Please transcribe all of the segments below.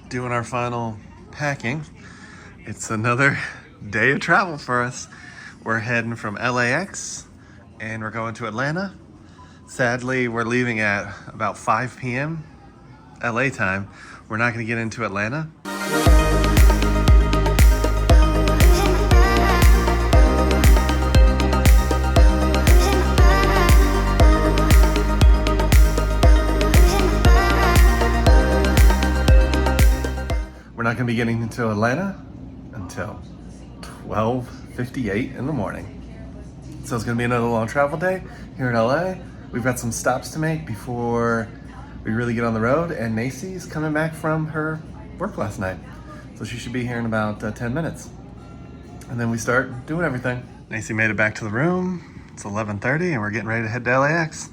doing our final packing. It's another day of travel for us. We're heading from LAX and we're going to Atlanta. Sadly, we're leaving at about 5 p.m. LA time. We're not going to get into Atlanta. We're not going to be getting into Atlanta until 12:58 in the morning. So it's going to be another long travel day here in LA. We've got some stops to make before we really get on the road, and Macy's coming back from her work last night. So she should be here in about 10 minutes. And then we start doing everything. Macy made it back to the room. It's 11:30 and we're getting ready to head to LAX.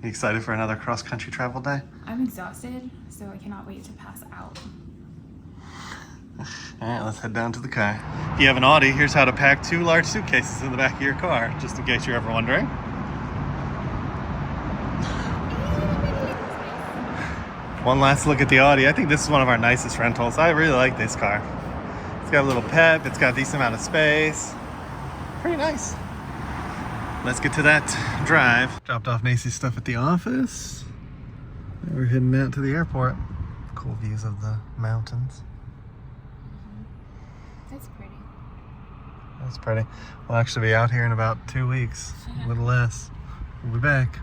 You excited for another cross-country travel day? I'm exhausted, so I cannot wait to pass out. All right, let's head down to the car. If you have an Audi, here's how to pack 2 large suitcases in the back of your car, just in case you're ever wondering. One last look at the Audi. I think this is one of our nicest rentals. I really like this car. It's got a little pep. It's got a decent amount of space. Pretty nice. Let's get to that drive. Dropped off Macy's stuff at the office. Now we're heading out to the airport. Cool views of the mountains. That's pretty. That's pretty. We'll actually be out here in about 2 weeks, a little less. We'll be back.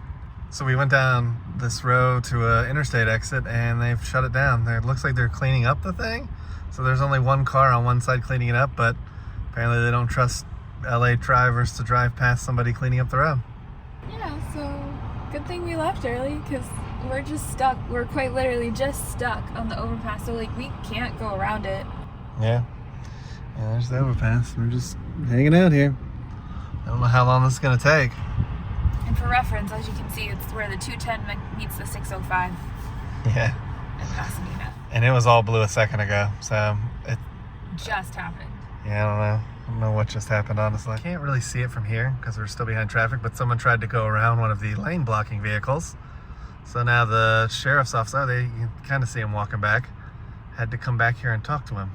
So we went down this road to an interstate exit and they've shut it down. It looks like they're cleaning up the thing. So there's only one car on one side cleaning it up, but apparently they don't trust LA drivers to drive past somebody cleaning up the road. Yeah, so good thing we left early because we're just stuck. We're quite literally just stuck on the overpass. So like we can't go around it. Yeah. Yeah, there's the overpass. We're just hanging out here. I don't know how long this is going to take. And for reference, as you can see, it's where the 210 meets the 605. Yeah. In Pasadena. And it was all blue a second ago, so it just happened. Yeah, I don't know. I don't know what just happened, honestly. I can't really see it from here because we're still behind traffic, but someone tried to go around one of the lane blocking vehicles. So now the sheriff's officer, you can kind of see him walking back, had to come back here and talk to him.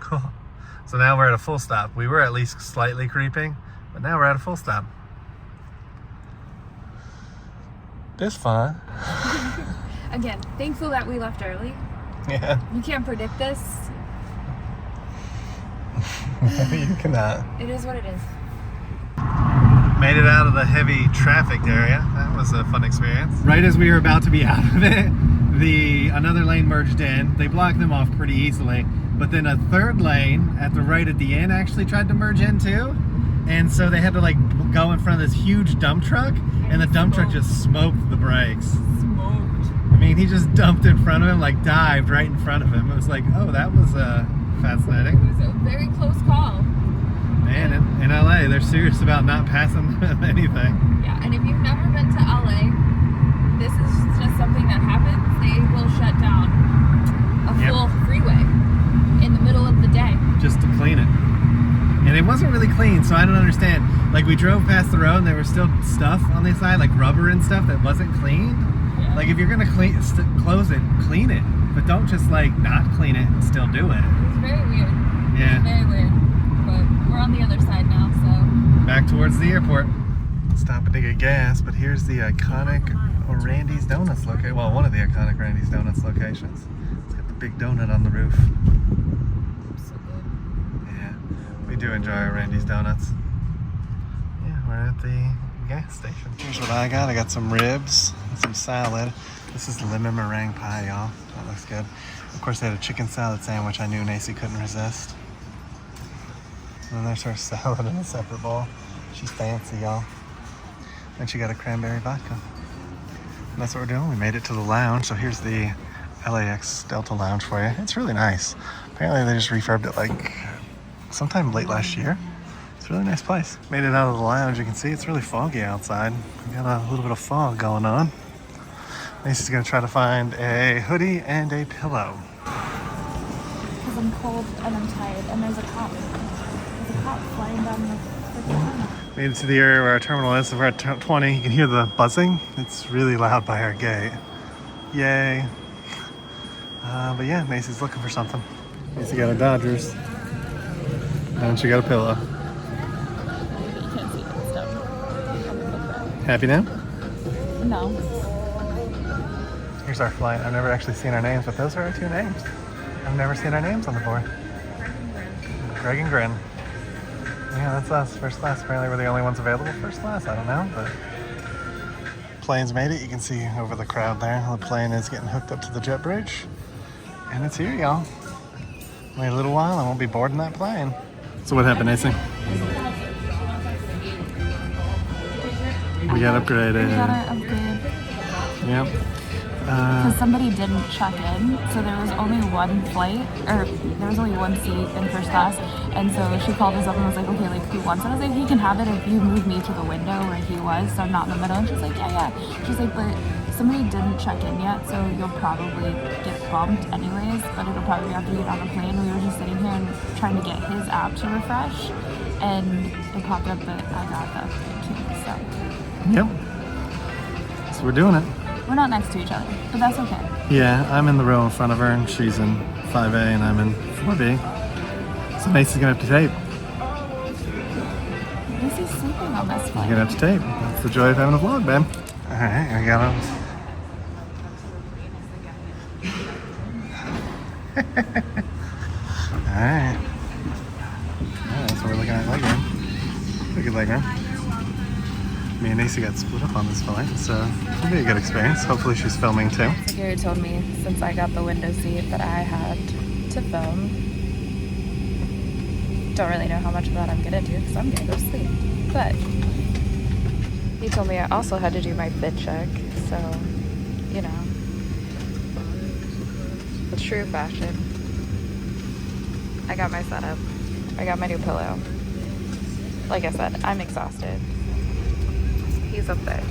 Cool. So now we're at a full stop. We were at least slightly creeping, but now we're at a full stop. This fun. Again, thankful that we left early. Yeah. You can't predict this. You cannot. It is what it is. Made it out of the heavy trafficked area. That was a fun experience. Right as we were about to be out of it, another lane merged in. They blocked them off pretty easily, but then a third lane at the right at the end actually tried to merge in too. And so they had to like go in front of this huge dump truck, and the dump truck just smoked the brakes. Smoked. I mean, he just dumped in front of him, like dived right in front of him. It was like, oh, that was fascinating. It was a very close call. Man, in LA, they're serious about not passing anything. Yeah, and if you've never been to LA, this is just something that happens. They will shut down a full freeway in the middle of the day. Just to clean it. And it wasn't really clean, so I don't understand. Like, we drove past the road and there was still stuff on the side, like rubber and stuff that wasn't cleaned. Yeah. Like, if you're gonna close it, clean it. But don't just, like, not clean it and still do it. It was very weird. Yeah. It was very weird. But we're on the other side now, so. Back towards the airport. Stopping to get gas, but here's the iconic Randy's Donuts location. Well, one of the iconic Randy's Donuts locations. It's got the big donut on the roof. So good. Yeah, we do enjoy our Randy's Donuts. Yeah, we're at the gas station. Here's what I got. I got some ribs and some salad. This is lemon meringue pie, y'all. That looks good. Of course, they had a chicken salad sandwich I knew Nacy couldn't resist. And then there's her salad in a separate bowl. She's fancy, y'all. And she got a cranberry vodka. And that's what we're doing. We made it to the lounge. So here's the LAX Delta Lounge for you. It's really nice. Apparently they just refurbed it like sometime late last year. It's a really nice place. Made it out of the lounge. You can see it's really foggy outside. We got a little bit of fog going on. Macy's gonna try to find a hoodie and a pillow. Because I'm cold and I'm tired, and there's a cop. There's a cop flying down the freaking tunnel. Made it to the area where our terminal is. So we're at 20. You can hear the buzzing. It's really loud by our gate. Yay. But yeah, Macy's looking for something. Macy got a Dodgers. And she got a pillow. You can't see that stuff. Happy now? No. Here's our flight. I've never actually seen our names, but those are our 2 names. I've never seen our names on the board. Greg and Grin. Yeah, that's us. First class. Apparently we're the only ones available first class. I don't know, but plane's made it. You can see over the crowd there. The plane is getting hooked up to the jet bridge. And it's here, y'all. Wait a little while and we'll be boarding that plane. So what happened, AC? We got upgraded. We got to upgrade. Yep. Because somebody didn't check in, so there was only one flight, or there was only one seat in first class, and so she called us up and was like, okay, like, who wants it? I was like, he can have it if you move me to the window where he was, so I'm not in the middle. And she's like, yeah. She's like, but somebody didn't check in yet, so you'll probably get bumped anyways, but it'll probably be after you get on the plane. We were just sitting here and trying to get his app to refresh, and it popped up that I got the upgrade too, so. Yep. So we're doing it. We're not next to each other, but that's okay. Yeah, I'm in the row in front of her, and she's in 5A, and I'm in 4B. So Macy's gonna have to tape. Macy's sleeping on this You're flight. gonna have to tape. That's the joy of having a vlog, babe. All right, here we go. All right. Yeah, that's what we're looking at. Legroom. Pretty good legroom. Me and Nacy got split up on this flight, so it'll be a good experience. Hopefully she's filming too. So Gary told me, since I got the window seat, that I had to film. Don't really know how much of that I'm gonna do because I'm gonna go sleep. But he told me I also had to do my fit check, so, you know, the true fashion. I got my setup. I got my new pillow. Like I said, I'm exhausted. He's up there.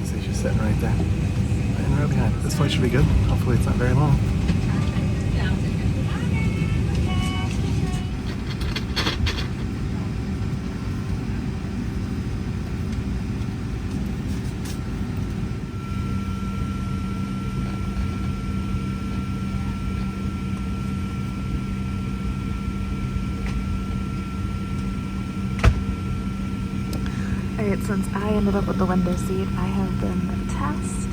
See, she's sitting right there. Right in the row behind. This flight should be good. Hopefully it's not very long. Alright, since I ended up with the window seat, I have been tasked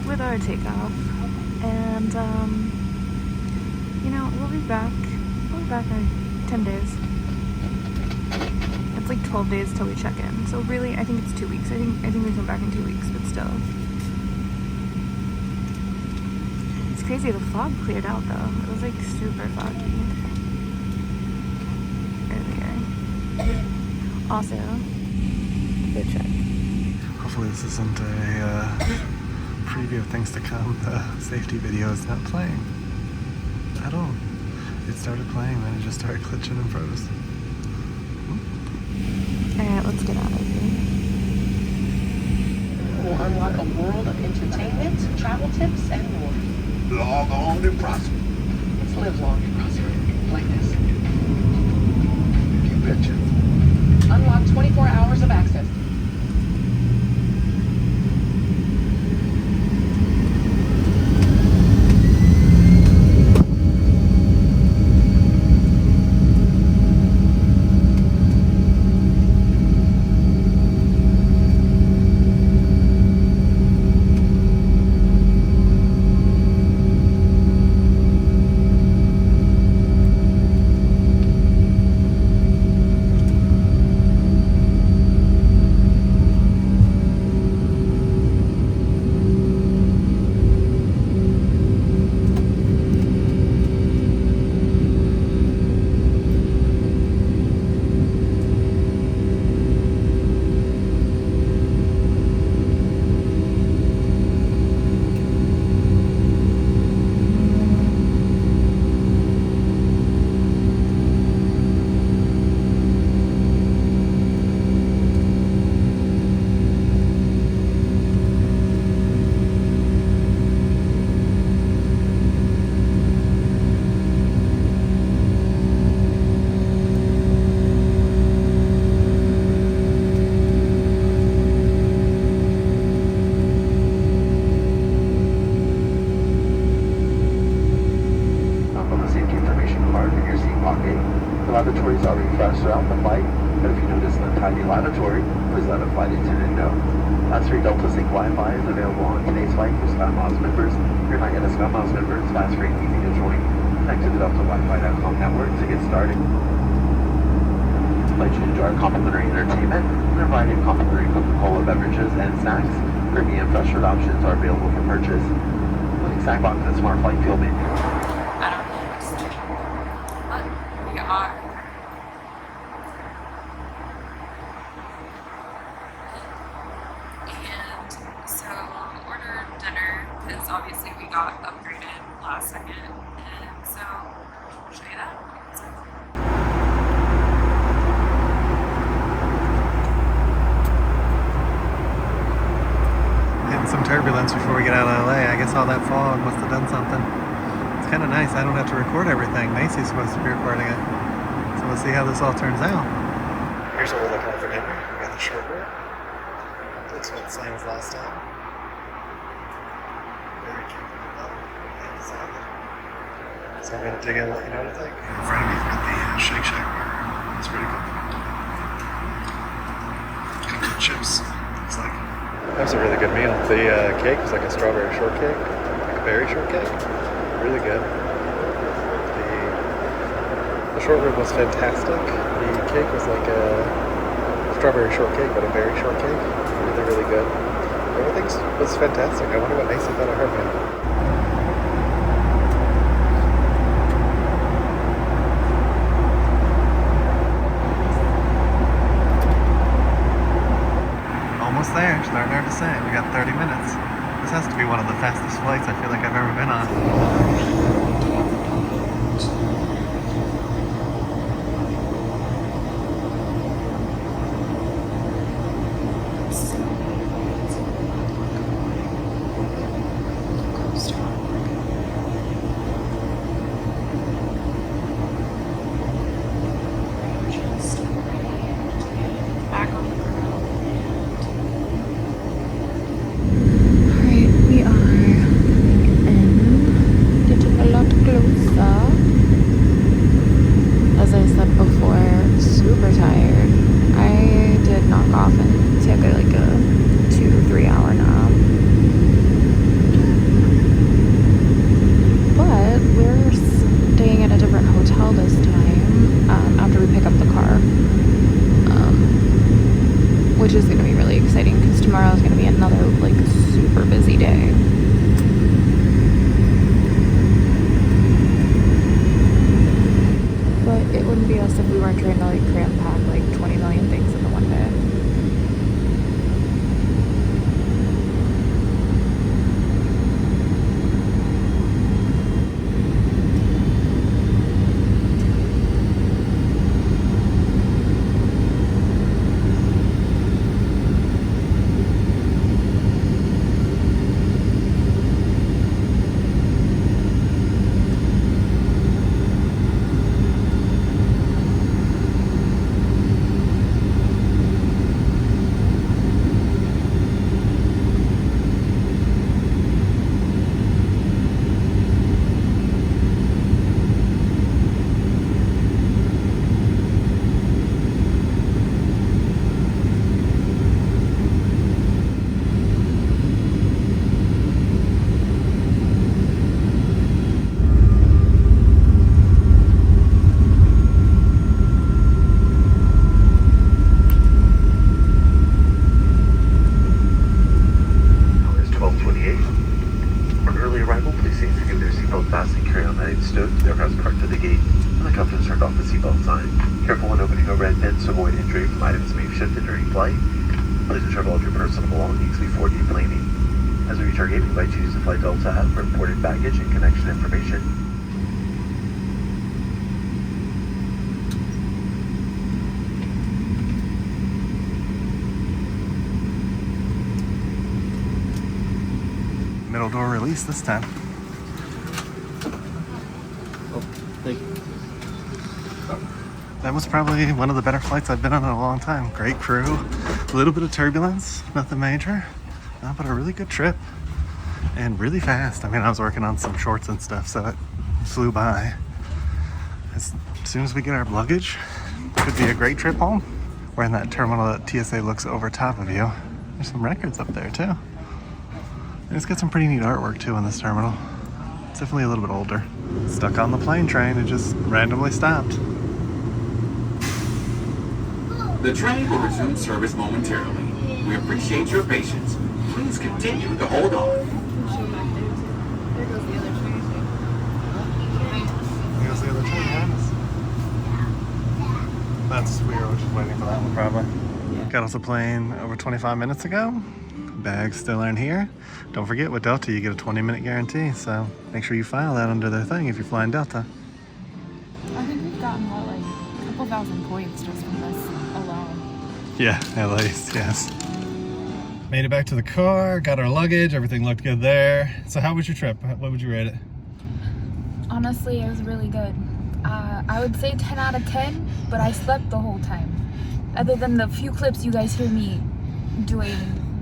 with our takeoff. And, you know, we'll be back in 10 days. It's like 12 days till we check in. So really, I think it's 2 weeks. I think we come back in 2 weeks, but still. It's crazy, the fog cleared out though. It was like super foggy earlier. Also, good check. Hopefully this isn't a preview of things to come. The safety video is not playing at all. It started playing, then it just started glitching and froze. Alright, let's get out of here. Will unlock a world of entertainment, travel tips, and more. Log on and prosper. Let's live long and prosper. Like this. You betcha. Unlock 24 hours of access. are refreshed throughout the flight, but if you notice an untidy lavatory, please let a flight attendant know. Last free Delta Sync Wi-Fi is available on today's flight for SkyMiles members. If you're not yet a SkyMiles member, it's fast, free, and easy to join. Connect to the DeltaWiFi.com network to get started. I'd like you to enjoy our complimentary entertainment and a variety of complimentary Coca-Cola beverages and snacks. Premium fresh food options are available for purchase, including snack box and smart flight fuel menu. I don't understand. But we are. And so ordered dinner because obviously we got upgraded last second. And so I'll show you that. Hitting some turbulence before we get out of LA. I guess all that fog must have done something. It's kind of nice. I don't have to record everything. Macy's supposed to be recording it. So we'll see how this all turns out. Here's what we're looking at for dinner. We got the short rib. Looks about the same as last time. Very cute. And salad. So I'm gonna dig in and let you know what I think. In front of me, we've got the Shake Shack burger. It's pretty good. Comes with chips. Looks like. That was a really good meal. The cake was like a strawberry shortcake, like a berry shortcake. Really good. The short rib was fantastic. The cake was like a strawberry shortcake, but a berry shortcake. Really, really good. Everything was fantastic. I wonder what Macy thought of her meal. Almost there. Starting our descent. We got 30 minutes. This has to be one of the fastest flights I feel like I've ever been on. Which is going to be really exciting because tomorrow is going to be another like super busy day. But it wouldn't be us if we weren't trying to like cram pack like 20 million things in the one day. Careful when opening overhead bins to avoid injury from items that may have shifted during flight. Please ensure all of your personal belongings before deplaning. As we reach our gate, we invite you to use the Flight Delta app for imported baggage and connection information. Middle door release this time. Oh, thank you. That was probably one of the better flights I've been on in a long time. Great crew, a little bit of turbulence, nothing major, but a really good trip and really fast. I mean, I was working on some shorts and stuff, so it flew by. As soon as we get our luggage, could be a great trip home. We're in that terminal that TSA looks over top of you. There's some records up there too. And it's got some pretty neat artwork too in this terminal. It's definitely a little bit older. Stuck on the plane train, it just randomly stopped. The train will resume service momentarily. We appreciate your patience. Please continue to hold on. There goes the other train. Here's the other train behind us. That's weird, we're just waiting for that one probably. Got off the plane over 25 minutes ago. Bags still aren't here. Don't forget, with Delta you get a 20-minute guarantee, so make sure you file that under their thing if you're flying Delta. I think we've gotten what, like a couple thousand points just from this alone. Yeah, at least, yes. Made it back to the car, got our luggage, everything looked good there. So how was your trip? What would you rate it? Honestly, it was really good. I would say 10 out of 10, but I slept the whole time. Other than the few clips you guys hear me doing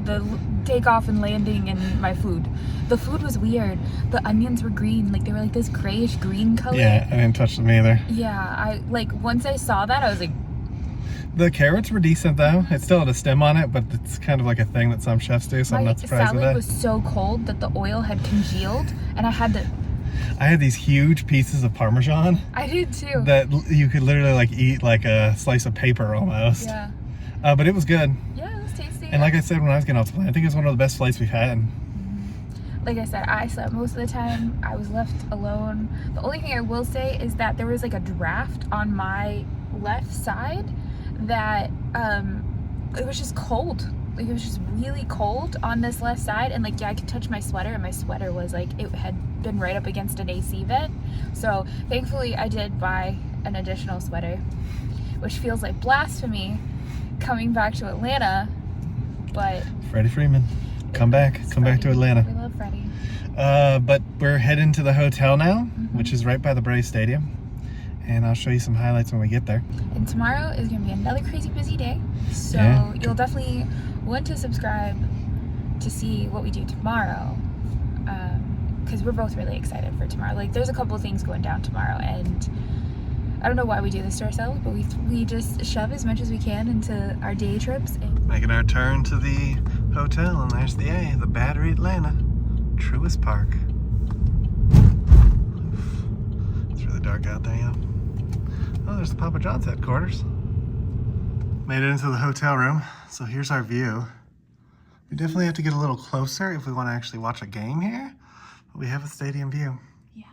the takeoff and landing and my food. The food was weird. The onions were green, like they were like this grayish green color. Yeah, I didn't touch them either. Yeah, once I saw that, I was like... The carrots were decent though. It still had a stem on it, but it's kind of like a thing that some chefs do, so I'm not surprised with that. My salad was so cold that the oil had congealed, and I had these huge pieces of Parmesan. I did too. That you could literally like eat like a slice of paper almost. Yeah. But it was good. Yeah, it was tasty. And like I said when I was getting off the plane, I think it was one of the best flights we've had. Like I said, I slept most of the time. I was left alone. The only thing I will say is that there was like a draft on my left side that it was just cold. Like it was just really cold on this left side, and like, yeah, I could touch my sweater, and my sweater was like, it had been right up against an AC vent. So thankfully I did buy an additional sweater, which feels like blasphemy coming back to Atlanta, but Freddie Freeman, come back to Atlanta. We love Freddie. But we're heading to the hotel now, which is right by the Braves Stadium, and I'll show you some highlights when we get there. And tomorrow is gonna be another crazy busy day, so you'll definitely want to subscribe to see what we do tomorrow, because we're both really excited for tomorrow. Like, there's a couple of things going down tomorrow, and I don't know why we do this to ourselves, but we just shove as much as we can into our day trips. Making our turn to the hotel, and there's the Battery Atlanta, Truist Park. It's really dark out there, Oh, there's the Papa John's headquarters. Made it into the hotel room, so here's our view. We definitely have to get a little closer if we want to actually watch a game here, but we have a stadium view. Yeah.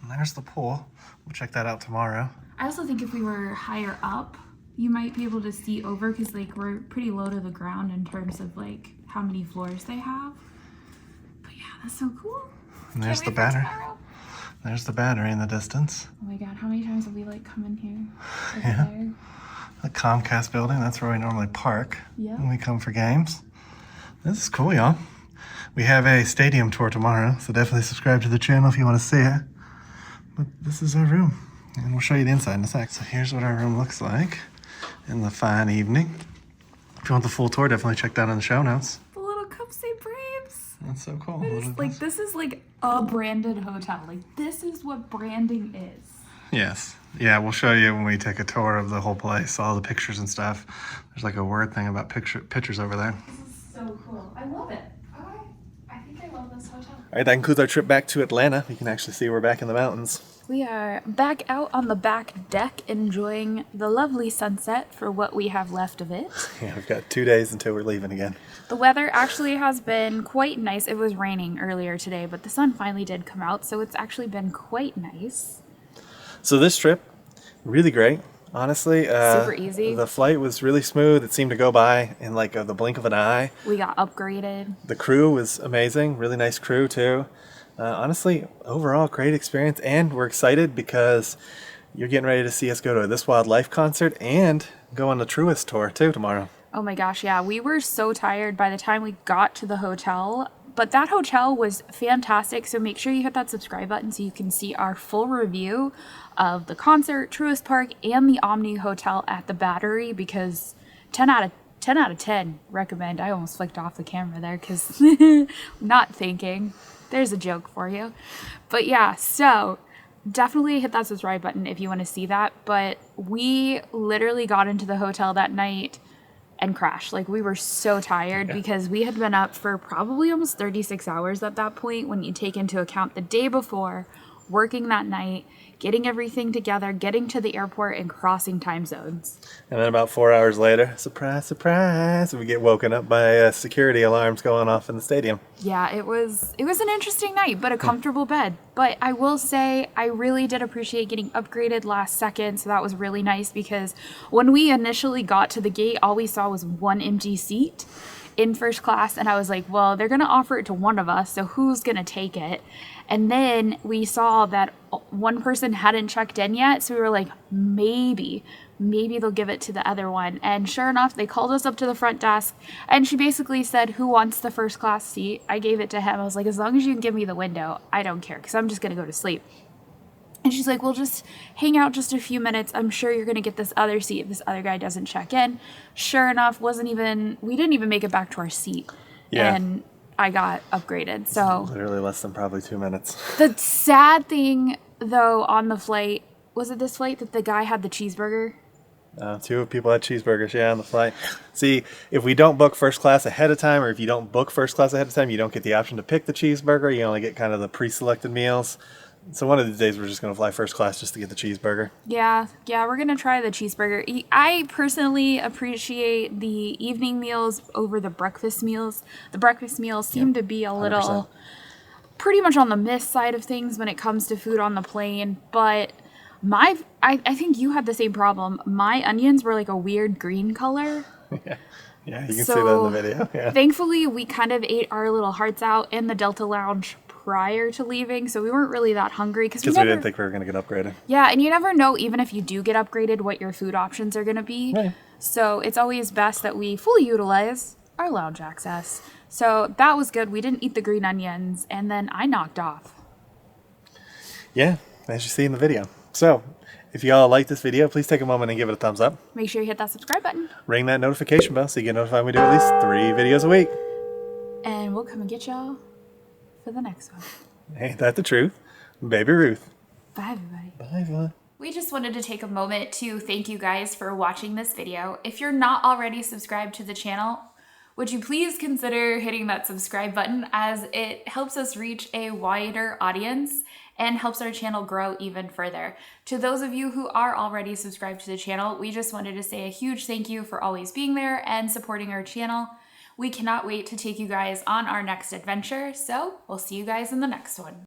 And there's the pool. We'll check that out tomorrow. I also think if we were higher up, you might be able to see over, because like we're pretty low to the ground in terms of like how many floors they have. But yeah, that's so cool. And there's the Battery. There's the Battery in the distance. Oh my god, how many times have we like come in here? Yeah. There? The Comcast building, that's where we normally park when we come for games. This is cool, y'all. We have a stadium tour tomorrow, so definitely subscribe to the channel if you want to see it. But this is our room, and we'll show you the inside in a sec. So here's what our room looks like in the fine evening. If you want the full tour, definitely check that out in the show notes. The little cups say Braves. That's so cool. This is like a branded hotel. Like, this is what branding is. Yes. Yeah, we'll show you when we take a tour of the whole place, all the pictures and stuff. There's like a word thing about pictures over there. This is so cool. I love it. I think I love this hotel. All right, that concludes our trip back to Atlanta. You can actually see we're back in the mountains. We are back out on the back deck enjoying the lovely sunset for what we have left of it. Yeah, we've got 2 days until we're leaving again. The weather actually has been quite nice. It was raining earlier today, but the sun finally did come out, so it's actually been quite nice. So this trip, really great. Honestly, super easy. The flight was really smooth. It seemed to go by in like the blink of an eye. We got upgraded. The crew was amazing. Really nice crew too. Honestly, overall great experience, and we're excited because you're getting ready to see us go to a This Wild Life concert and go on the Truist tour too tomorrow. Oh my gosh, yeah. We were so tired by the time we got to the hotel, but that hotel was fantastic. So make sure you hit that subscribe button so you can see our full review of the concert, Truist Park, and the Omni Hotel at the Battery, because 10 out of 10 recommend. I almost flicked off the camera there because not thinking. There's a joke for you. But yeah, so definitely hit that subscribe button if you want to see that. But we literally got into the hotel that night and crashed. Like, we were so tired because we had been up for probably almost 36 hours at that point when you take into account the day before, working that night, getting everything together, getting to the airport, and crossing time zones. And then about 4 hours later, surprise, surprise, we get woken up by security alarms going off in the stadium. Yeah, it was an interesting night, but a comfortable bed. But I will say, I really did appreciate getting upgraded last second, so that was really nice because when we initially got to the gate, all we saw was one empty seat in first class, and I was like, well, they're going to offer it to one of us, so who's going to take it? And then we saw that one person hadn't checked in yet, so we were like, maybe they'll give it to the other one. And sure enough, they called us up to the front desk, and she basically said, who wants the first class seat? I gave it to him. I was like, as long as you can give me the window, I don't care, because I'm just going to go to sleep. And she's like, well, just hang out just a few minutes. I'm sure you're going to get this other seat if this other guy doesn't check in. Sure enough, we didn't even make it back to our seat. Yeah. And I got upgraded. So Literally less than probably 2 minutes. the sad thing, though, on the flight, was it this flight that the guy had the cheeseburger? 2 people had cheeseburgers, on the flight. See, if we don't book first class ahead of time, or if you don't book first class ahead of time, you don't get the option to pick the cheeseburger. You only get kind of the pre-selected meals. So one of these days we're just going to fly first class just to get the cheeseburger. Yeah, we're going to try the cheeseburger. I personally appreciate the evening meals over the breakfast meals. The breakfast meals seem to be a little, 100%. pretty much on the miss side of things when it comes to food on the plane. But I think you had the same problem. My onions were like a weird green color. Yeah, you can see that in the video. Yeah. Thankfully, we kind of ate our little hearts out in the Delta Lounge prior to leaving, so we weren't really that hungry because we didn't think we were going to get upgraded. Yeah, and you never know, even if you do get upgraded, what your food options are going to be. Right. So it's always best that we fully utilize our lounge access. So that was good. We didn't eat the green onions, and then I knocked off. Yeah, as you see in the video. So, if y'all like this video, please take a moment and give it a thumbs up. Make sure you hit that subscribe button. Ring that notification bell so you get notified when we do at least 3 videos a week. And we'll come and get y'all for the next one. Ain't that the truth? Baby Ruth. Bye, everybody. Bye, everyone. We just wanted to take a moment to thank you guys for watching this video. If you're not already subscribed to the channel, would you please consider hitting that subscribe button, as it helps us reach a wider audience and helps our channel grow even further. To those of you who are already subscribed to the channel, we just wanted to say a huge thank you for always being there and supporting our channel. We cannot wait to take you guys on our next adventure, so we'll see you guys in the next one.